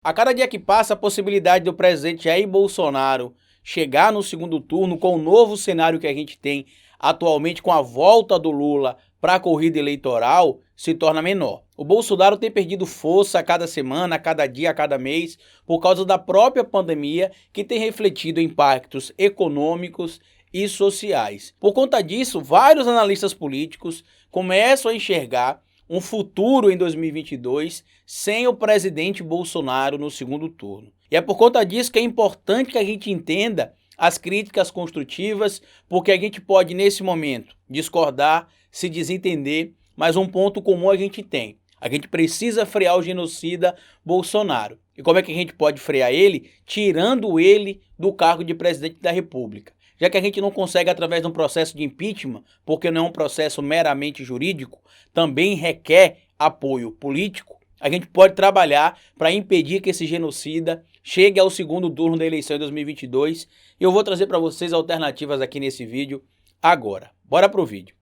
A cada dia que passa, a possibilidade do presidente Jair Bolsonaro chegar no segundo turno com o novo cenário que a gente tem atualmente, com a volta do Lula para a corrida eleitoral, se torna menor. O Bolsonaro tem perdido força a cada semana, a cada dia, a cada mês, por causa da própria pandemia, que tem refletido impactos econômicos e sociais. Por conta disso, vários analistas políticos começam a enxergar um futuro em 2022 sem o presidente Bolsonaro no segundo turno. E é por conta disso que é importante que a gente entenda as críticas construtivas, porque a gente pode, nesse momento, discordar, se desentender, mas um ponto comum a gente tem. A gente precisa frear o genocida Bolsonaro. E como é que a gente pode frear ele? Tirando ele do cargo de presidente da República. Já que a gente não consegue através de um processo de impeachment, porque não é um processo meramente jurídico, também requer apoio político, a gente pode trabalhar para impedir que esse genocida chegue ao segundo turno da eleição em 2022. E eu vou trazer para vocês alternativas aqui nesse vídeo agora. Bora pro vídeo.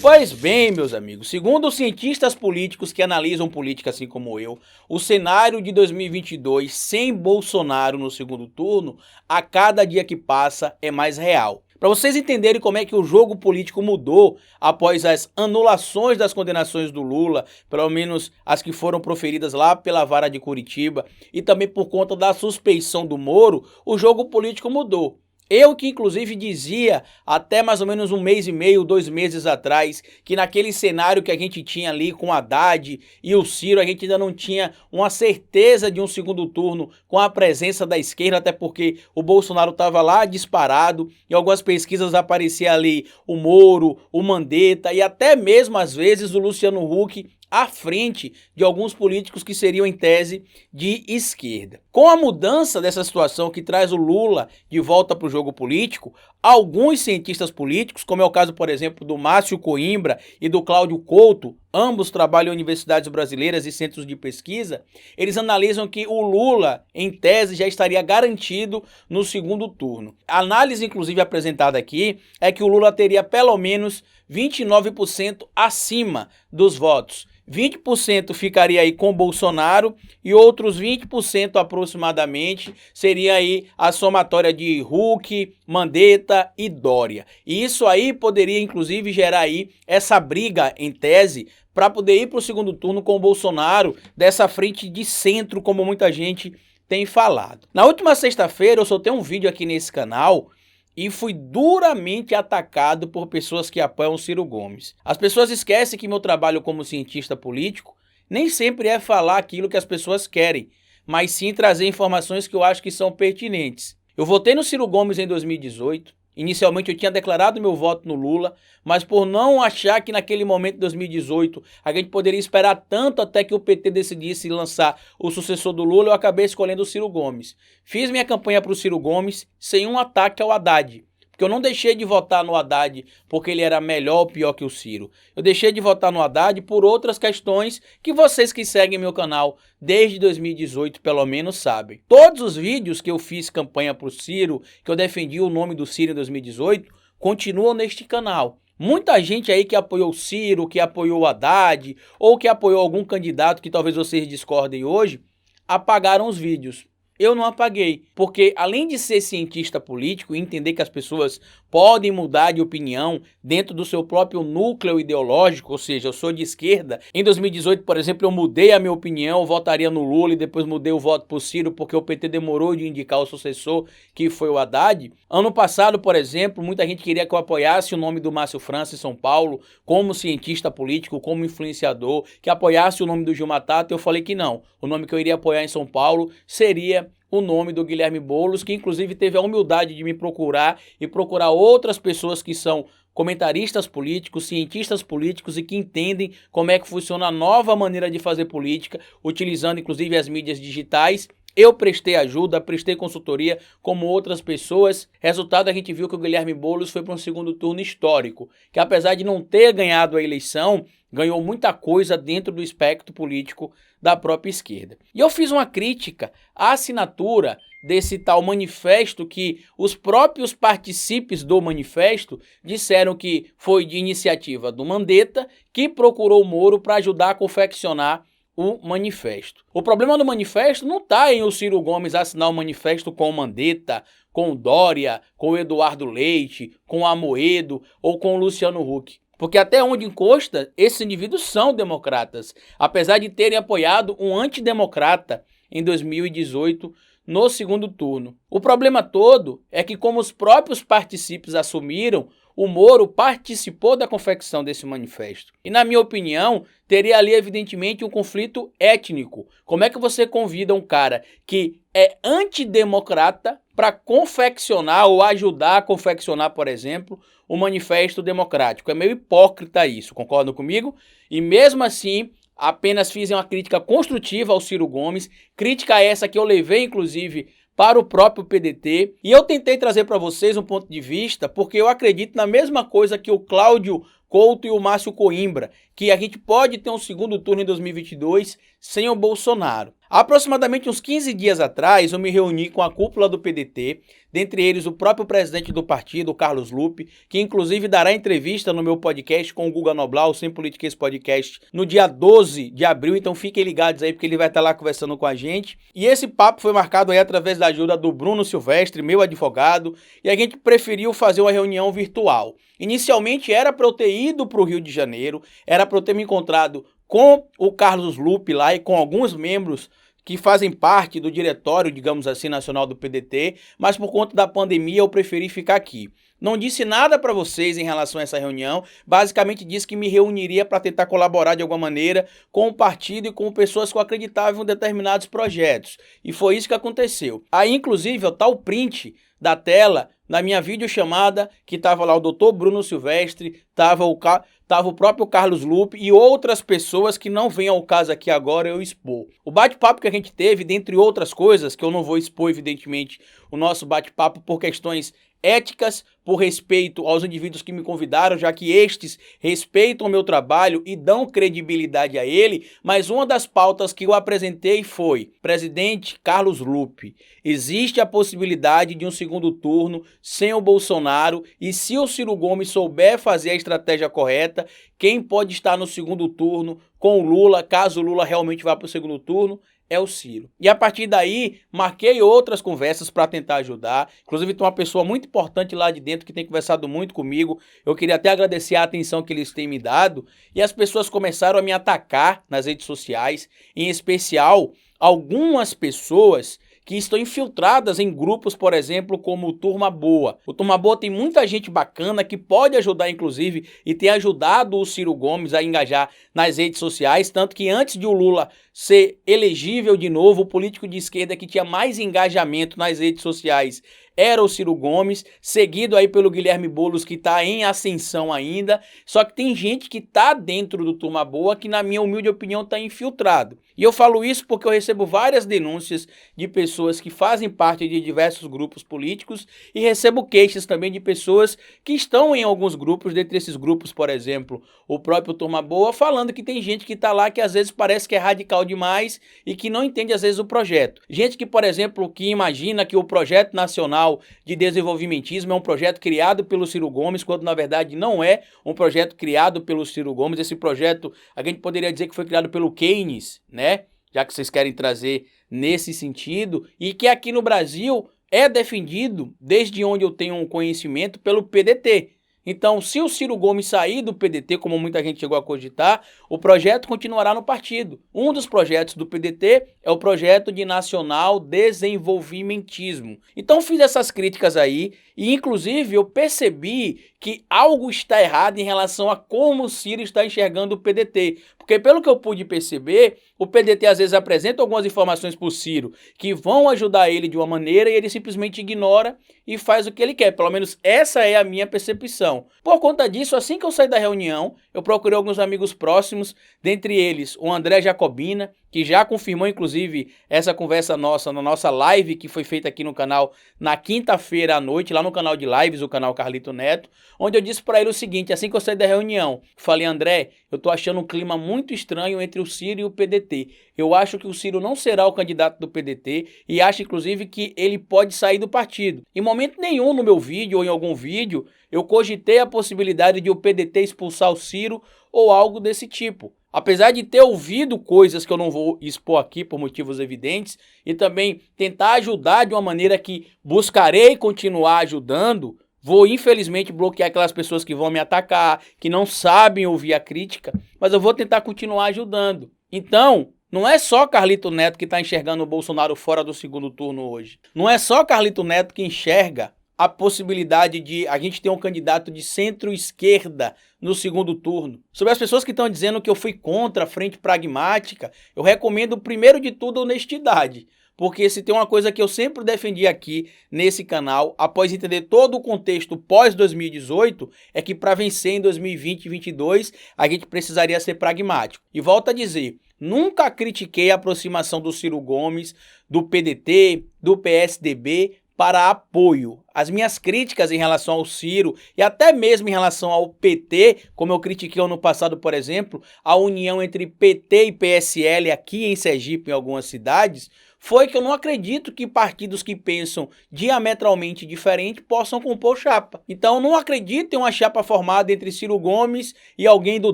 Pois bem, meus amigos, segundo os cientistas políticos que analisam política assim como eu, o cenário de 2022 sem Bolsonaro no segundo turno, a cada dia que passa é mais real. Para vocês entenderem como é que o jogo político mudou após as anulações das condenações do Lula, pelo menos as que foram proferidas lá pela vara de Curitiba, e também por conta da suspeição do Moro, o jogo político mudou. Eu que inclusive dizia até mais ou menos um mês e meio, 2 meses atrás, que naquele cenário que a gente tinha ali com Haddad e o Ciro, a gente ainda não tinha uma certeza de um segundo turno com a presença da esquerda, até porque o Bolsonaro estava lá disparado, em algumas pesquisas aparecia ali o Moro, o Mandetta e até mesmo às vezes o Luciano Huck à frente de alguns políticos que seriam em tese de esquerda. Com a mudança dessa situação que traz o Lula de volta para o jogo político, alguns cientistas políticos, como é o caso, por exemplo, do Márcio Coimbra e do Cláudio Couto, ambos trabalham em universidades brasileiras e centros de pesquisa, eles analisam que o Lula, em tese, já estaria garantido no segundo turno. A análise, inclusive, apresentada aqui é que o Lula teria pelo menos 29% acima dos votos. 20% ficaria aí com Bolsonaro e outros 20% aproximadamente seria aí a somatória de Huck, Mandetta e Dória. E isso aí poderia inclusive gerar aí essa briga em tese para poder ir para o segundo turno com o Bolsonaro dessa frente de centro, como muita gente tem falado. Na última sexta-feira eu soltei um vídeo aqui nesse canal e fui duramente atacado por pessoas que apoiam Ciro Gomes. As pessoas esquecem que meu trabalho como cientista político nem sempre é falar aquilo que as pessoas querem, mas sim trazer informações que eu acho que são pertinentes. Eu votei no Ciro Gomes em 2018. Inicialmente eu tinha declarado meu voto no Lula, mas por não achar que naquele momento de 2018 a gente poderia esperar tanto até que o PT decidisse lançar o sucessor do Lula, eu acabei escolhendo o Ciro Gomes. Fiz minha campanha para o Ciro Gomes sem um ataque ao Haddad. Porque eu não deixei de votar no Haddad porque ele era melhor ou pior que o Ciro. Eu deixei de votar no Haddad por outras questões que vocês que seguem meu canal desde 2018 pelo menos sabem. Todos os vídeos que eu fiz campanha para o Ciro, que eu defendi o nome do Ciro em 2018, continuam neste canal. Muita gente aí que apoiou o Ciro, que apoiou o Haddad, ou que apoiou algum candidato que talvez vocês discordem hoje, apagaram os vídeos. Eu não apaguei, porque além de ser cientista político e entender que as pessoas podem mudar de opinião dentro do seu próprio núcleo ideológico, ou seja, eu sou de esquerda. Em 2018, por exemplo, eu mudei a minha opinião, votaria no Lula e depois mudei o voto para o Ciro porque o PT demorou de indicar o sucessor, que foi o Haddad. Ano passado, por exemplo, muita gente queria que eu apoiasse o nome do Márcio França em São Paulo como cientista político, como influenciador, que apoiasse o nome do Gilmar Tato. Eu falei que não, o nome que eu iria apoiar em São Paulo seria o nome do Guilherme Boulos, que inclusive teve a humildade de me procurar e procurar outras pessoas que são comentaristas políticos, cientistas políticos e que entendem como é que funciona a nova maneira de fazer política, utilizando inclusive as mídias digitais eu prestei ajuda, prestei consultoria como outras pessoas. Resultado, a gente viu que o Guilherme Boulos foi para um segundo turno histórico, que apesar de não ter ganhado a eleição, ganhou muita coisa dentro do espectro político da própria esquerda. E eu fiz uma crítica à assinatura desse tal manifesto que os próprios partícipes do manifesto disseram que foi de iniciativa do Mandetta, que procurou o Moro para ajudar a confeccionar o manifesto. O problema do manifesto não está em o Ciro Gomes assinar o manifesto com o Mandetta, com o Dória, com o Eduardo Leite, com o Amoedo ou com o Luciano Huck. Porque até onde encosta, esses indivíduos são democratas, apesar de terem apoiado um antidemocrata em 2018 no segundo turno. O problema todo é que, como os próprios partícipes assumiram, o Moro participou da confecção desse manifesto. E, na minha opinião, teria ali, evidentemente, um conflito étnico. Como é que você convida um cara que é antidemocrata para confeccionar ou ajudar a confeccionar, por exemplo, o manifesto democrático? É meio hipócrita isso, concordam comigo? E mesmo assim, apenas fiz uma crítica construtiva ao Ciro Gomes, crítica essa que eu levei, inclusive, para o próprio PDT, e eu tentei trazer para vocês um ponto de vista, porque eu acredito na mesma coisa que o Cláudio Couto e o Márcio Coimbra, que a gente pode ter um segundo turno em 2022 sem o Bolsonaro. Há aproximadamente uns 15 dias atrás, eu me reuni com a cúpula do PDT, dentre eles o próprio presidente do partido, Carlos Lupe, que inclusive dará entrevista no meu podcast com o Guga Noblar, o Sem Politiquês Podcast, no dia 12 de abril, então fiquem ligados aí, porque ele vai estar lá conversando com a gente. E esse papo foi marcado aí através da ajuda do Bruno Silvestre, meu advogado, e a gente preferiu fazer uma reunião virtual. Inicialmente era para eu ter ido para o Rio de Janeiro, era para eu ter me encontrado com o Carlos Lupe lá e com alguns membros que fazem parte do diretório, digamos assim, nacional do PDT, mas por conta da pandemia eu preferi ficar aqui. Não disse nada para vocês em relação a essa reunião, basicamente disse que me reuniria para tentar colaborar de alguma maneira com o partido e com pessoas que eu acreditava em determinados projetos. E foi isso que aconteceu. Aí, inclusive, está o print da tela na minha videochamada, que estava lá o doutor Bruno Silvestre, estava o próprio Carlos Lupe e outras pessoas que não vêm ao caso aqui agora eu expor. O bate-papo que a gente teve, dentre outras coisas, que eu não vou expor, evidentemente, o nosso bate-papo por questões éticas, por respeito aos indivíduos que me convidaram, já que estes respeitam o meu trabalho e dão credibilidade a ele, mas uma das pautas que eu apresentei foi: presidente Carlos Lupe, existe a possibilidade de um segundo turno sem o Bolsonaro, e se o Ciro Gomes souber fazer a estratégia correta, quem pode estar no segundo turno com o Lula, caso o Lula realmente vá para o segundo turno, é o Ciro. E a partir daí, marquei outras conversas para tentar ajudar. Inclusive, tem uma pessoa muito importante lá de dentro que tem conversado muito comigo. Eu queria até agradecer a atenção que eles têm me dado. E as pessoas começaram a me atacar nas redes sociais, em especial algumas pessoas que estão infiltradas em grupos, por exemplo, como o Turma Boa. O Turma Boa tem muita gente bacana que pode ajudar, inclusive, e tem ajudado o Ciro Gomes a engajar nas redes sociais, tanto que antes de o Lula ser elegível de novo, o político de esquerda que tinha mais engajamento nas redes sociais era o Ciro Gomes, seguido aí pelo Guilherme Boulos, que está em ascensão ainda. Só que tem gente que está dentro do Turma Boa que, na minha humilde opinião, está infiltrado. E eu falo isso porque eu recebo várias denúncias de pessoas que fazem parte de diversos grupos políticos e recebo queixas também de pessoas que estão em alguns grupos, dentre esses grupos, por exemplo, o próprio Turma Boa, falando que tem gente que está lá que às vezes parece que é radical demais e que não entende às vezes o projeto. Gente que, por exemplo, que imagina que o Projeto Nacional de Desenvolvimentismo é um projeto criado pelo Ciro Gomes, quando na verdade não é um projeto criado pelo Ciro Gomes. Esse projeto, a gente poderia dizer que foi criado pelo Keynes, né? Já que vocês querem trazer nesse sentido, e que aqui no Brasil é defendido, desde onde eu tenho um conhecimento, pelo PDT. Então, se o Ciro Gomes sair do PDT, como muita gente chegou a cogitar, o projeto continuará no partido. Um dos projetos do PDT é o projeto de Nacional Desenvolvimentismo. Então, fiz essas críticas aí e, inclusive, eu percebi que algo está errado em relação a como o Ciro está enxergando o PDT. Porque, pelo que eu pude perceber, o PDT às vezes apresenta algumas informações para o Ciro que vão ajudar ele de uma maneira e ele simplesmente ignora e faz o que ele quer. Pelo menos essa é a minha percepção. reunião. Por conta disso, assim que eu saí da reunião, eu procurei alguns amigos próximos, dentre eles o André Jacobina, que já confirmou, inclusive, essa conversa nossa na nossa live que foi feita aqui no canal na quinta-feira à noite, lá no canal de lives, o canal Carlito Neto, onde eu disse para ele o seguinte, assim que eu saí da reunião, falei, André, eu tô achando um clima muito estranho entre o Ciro e o PDT. Eu acho que o Ciro não será o candidato do PDT e acho, inclusive, que ele pode sair do partido. Em momento nenhum no meu vídeo ou em algum vídeo, eu cogitei a possibilidade de o PDT expulsar o Ciro ou algo desse tipo. Apesar de ter ouvido coisas que eu não vou expor aqui por motivos evidentes e também tentar ajudar de uma maneira que buscarei continuar ajudando, vou infelizmente bloquear aquelas pessoas que vão me atacar, que não sabem ouvir a crítica, mas eu vou tentar continuar ajudando. Então, não é só Carlito Neto que está enxergando o Bolsonaro fora do segundo turno hoje. Não é só Carlito Neto que enxerga a possibilidade de a gente ter um candidato de centro-esquerda no segundo turno. Sobre as pessoas que estão dizendo que eu fui contra a frente pragmática, eu recomendo, primeiro de tudo, honestidade. Porque se tem uma coisa que eu sempre defendi aqui nesse canal, após entender todo o contexto pós-2018, é que para vencer em 2020 e 2022, a gente precisaria ser pragmático. E volto a dizer, nunca critiquei a aproximação do Ciro Gomes, do PDT, do PSDB, para apoio. As minhas críticas em relação ao Ciro e até mesmo em relação ao PT, como eu critiquei ano passado, por exemplo, a união entre PT e PSL aqui em Sergipe, em algumas cidades, foi que eu não acredito que partidos que pensam diametralmente diferente possam compor chapa. Então eu não acredito em uma chapa formada entre Ciro Gomes e alguém do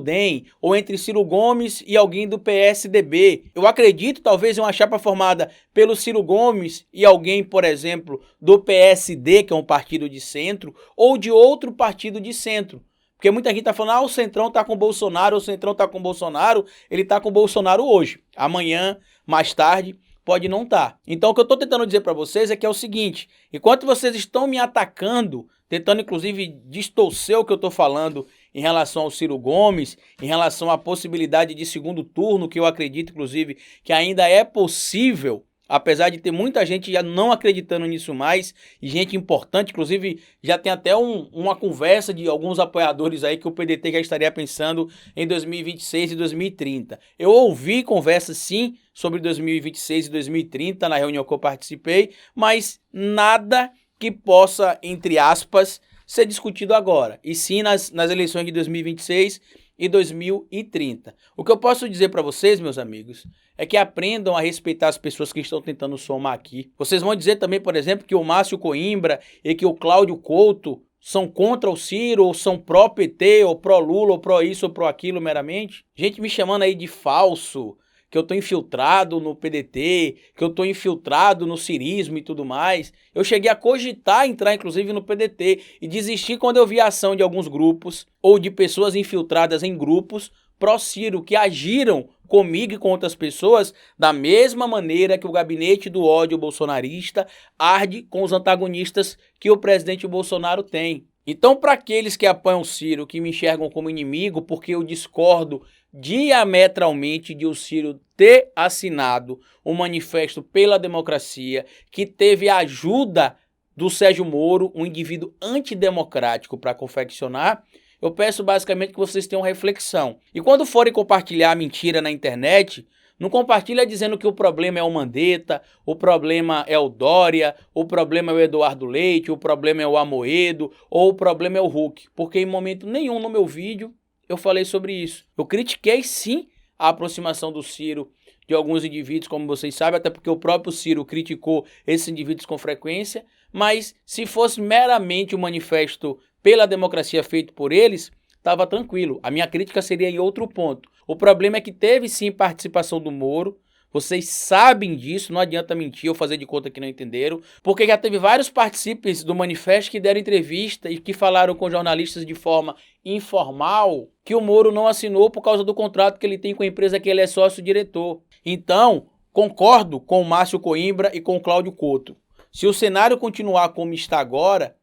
DEM, ou entre Ciro Gomes e alguém do PSDB. Eu acredito talvez em uma chapa formada pelo Ciro Gomes e alguém, por exemplo, do PSD, que é um partido de centro, ou de outro partido de centro. Porque muita gente está falando, o Centrão está com o Bolsonaro, o Centrão está com o Bolsonaro, ele está com o Bolsonaro hoje. Amanhã, mais tarde, pode não estar. Então o que eu estou tentando dizer para vocês é que é o seguinte, enquanto vocês estão me atacando, tentando inclusive distorcer o que eu estou falando em relação ao Ciro Gomes, em relação à possibilidade de segundo turno, que eu acredito inclusive que ainda é possível, apesar de ter muita gente já não acreditando nisso mais, e gente importante, inclusive já tem até uma conversa de alguns apoiadores aí que o PDT já estaria pensando em 2026 e 2030. Eu ouvi conversas sim sobre 2026 e 2030 na reunião que eu participei, mas nada que possa, entre aspas, ser discutido agora, e sim nas eleições de 2026 e 2030. O que eu posso dizer para vocês, meus amigos, é que aprendam a respeitar as pessoas que estão tentando somar aqui. Vocês vão dizer também, por exemplo, que o Márcio Coimbra e que o Cláudio Couto são contra o Ciro, ou são pró-PT, ou pró-Lula, ou pró-isso, ou pró-aquilo meramente. Gente me chamando aí de falso, que eu tô infiltrado no PDT, que eu tô infiltrado no cirismo e tudo mais. Eu cheguei a cogitar entrar, inclusive, no PDT e desistir quando eu vi a ação de alguns grupos ou de pessoas infiltradas em grupos pró-Ciro, que agiram comigo e com outras pessoas da mesma maneira que o gabinete do ódio bolsonarista arde com os antagonistas que o presidente Bolsonaro tem. Então, para aqueles que apoiam o Ciro, que me enxergam como inimigo, porque eu discordo diametralmente de o Ciro ter assinado um manifesto pela democracia, que teve a ajuda do Sérgio Moro, um indivíduo antidemocrático, para confeccionar, eu peço basicamente que vocês tenham reflexão. E quando forem compartilhar mentira na internet, não compartilha dizendo que o problema é o Mandetta, o problema é o Dória, o problema é o Eduardo Leite, o problema é o Amoedo, ou o problema é o Huck, porque em momento nenhum no meu vídeo eu falei sobre isso. Eu critiquei sim a aproximação do Ciro de alguns indivíduos, como vocês sabem, até porque o próprio Ciro criticou esses indivíduos com frequência, mas se fosse meramente um manifesto pela democracia feito por eles, estava tranquilo. A minha crítica seria em outro ponto. O problema é que teve sim participação do Moro, vocês sabem disso, não adianta mentir ou fazer de conta que não entenderam, porque já teve vários participantes do manifesto que deram entrevista e que falaram com jornalistas de forma informal que o Moro não assinou por causa do contrato que ele tem com a empresa que ele é sócio-diretor. Então, concordo com o Márcio Coimbra e com o Cláudio Couto. Se o cenário continuar como está agora,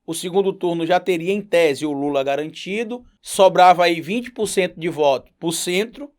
o segundo turno já teria em tese o Lula garantido, sobrava aí 20% de voto para o centro,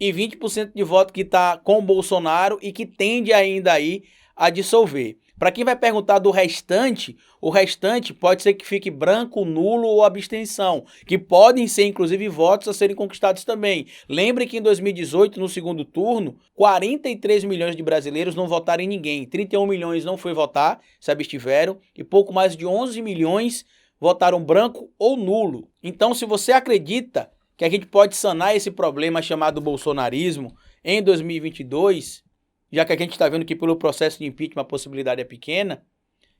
e 20% de voto que está com o Bolsonaro e que tende ainda aí a dissolver. Para quem vai perguntar do restante, o restante pode ser que fique branco, nulo ou abstenção, que podem ser inclusive votos a serem conquistados também. Lembre que em 2018, no segundo turno, 43 milhões de brasileiros não votaram em ninguém, 31 milhões não foi votar, se abstiveram, e pouco mais de 11 milhões votaram branco ou nulo. Então, se você acredita que a gente pode sanar esse problema chamado bolsonarismo em 2022, já que a gente está vendo que pelo processo de impeachment a possibilidade é pequena,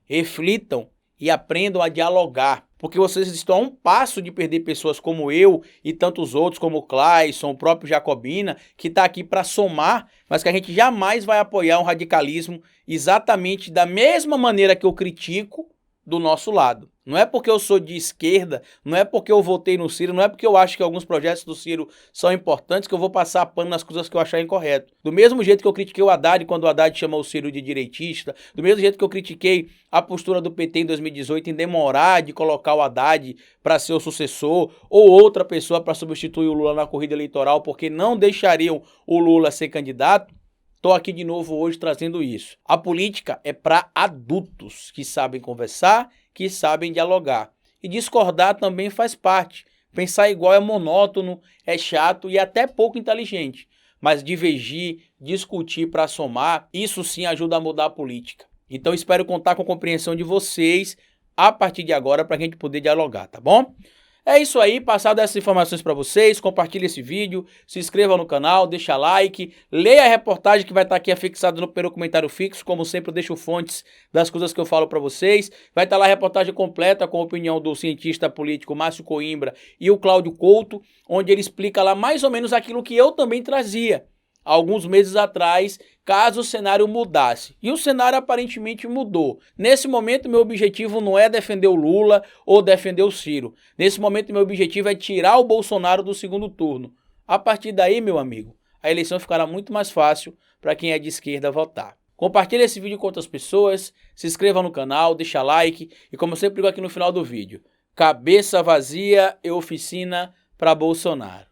reflitam e aprendam a dialogar, porque vocês estão a um passo de perder pessoas como eu e tantos outros, como o Clayson, o próprio Jacobina, que está aqui para somar, mas que a gente jamais vai apoiar um radicalismo exatamente da mesma maneira que eu critico do nosso lado. Não é porque eu sou de esquerda, não é porque eu votei no Ciro, não é porque eu acho que alguns projetos do Ciro são importantes que eu vou passar pano nas coisas que eu achar incorreto. Do mesmo jeito que eu critiquei o Haddad quando o Haddad chamou o Ciro de direitista, do mesmo jeito que eu critiquei a postura do PT em 2018 em demorar de colocar o Haddad para ser o sucessor ou outra pessoa para substituir o Lula na corrida eleitoral porque não deixariam o Lula ser candidato, estou aqui de novo hoje trazendo isso. A política é para adultos que sabem conversar, que sabem dialogar. E discordar também faz parte. Pensar igual é monótono, é chato e até pouco inteligente. Mas divergir, discutir para somar, isso sim ajuda a mudar a política. Então espero contar com a compreensão de vocês a partir de agora para a gente poder dialogar, tá bom? É isso aí, passado essas informações para vocês, compartilhe esse vídeo, se inscreva no canal, deixa like, leia a reportagem que vai estar aqui afixada no primeiro comentário fixo, como sempre eu deixo fontes das coisas que eu falo para vocês, vai estar lá a reportagem completa com a opinião do cientista político Márcio Coimbra e o Cláudio Couto, onde ele explica lá mais ou menos aquilo que eu também trazia há alguns meses atrás, caso o cenário mudasse. E o cenário aparentemente mudou. Nesse momento, meu objetivo não é defender o Lula ou defender o Ciro. Nesse momento, meu objetivo é tirar o Bolsonaro do segundo turno. A partir daí, meu amigo, a eleição ficará muito mais fácil para quem é de esquerda votar. Compartilhe esse vídeo com outras pessoas, se inscreva no canal, deixa like e como eu sempre digo aqui no final do vídeo, cabeça vazia e oficina para Bolsonaro.